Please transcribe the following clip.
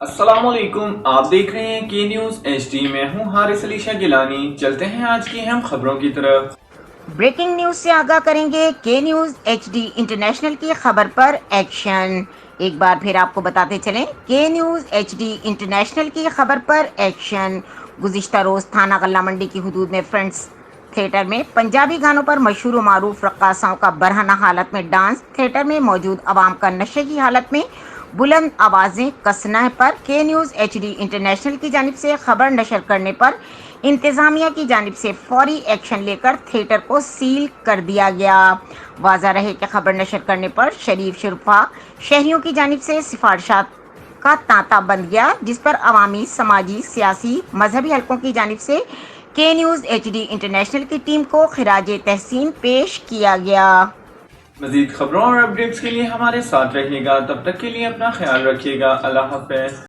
السلام علیکم، آپ دیکھ رہے ہیں کے نیوز ایچ ڈی۔ میں ہوں حارث علی شاہ گیلانی۔ چلتے ہیں آج کی اہم خبروں کی طرف۔ بریکنگ نیوز سے آگاہ کریں گے کے نیوز ایچ ڈی انٹرنیشنل کی خبر پر ایکشن۔ ایک بار پھر آپ کو بتاتے چلیں کے نیوز ایچ ڈی انٹرنیشنل کی خبر پر ایکشن۔ گزشتہ روز تھانہ غلہ منڈی کی حدود میں فرینڈز تھیٹر میں پنجابی گانوں پر مشہور و معروف رقاصاؤں کا برہنہ حالت میں ڈانس، تھیٹر میں موجود عوام کا نشے کی حالت میں بلند آوازیں کسنا پر کے نیوز ایچ ڈی انٹرنیشنل کی جانب سے خبر نشر کرنے پر انتظامیہ کی جانب سے فوری ایکشن لے کر تھیٹر کو سیل کر دیا گیا۔ واضح رہے کہ خبر نشر کرنے پر شریف شرفا شہریوں کی جانب سے سفارشات کا تانتا بند گیا، جس پر عوامی، سماجی، سیاسی، مذہبی حلقوں کی جانب سے کے نیوز ایچ ڈی انٹرنیشنل کی ٹیم کو خراج تحسین پیش کیا گیا۔ مزید خبروں اور اپڈیٹس کے لیے ہمارے ساتھ رہیے گا، تب تک کے لیے اپنا خیال رکھیے گا۔ اللہ حافظ۔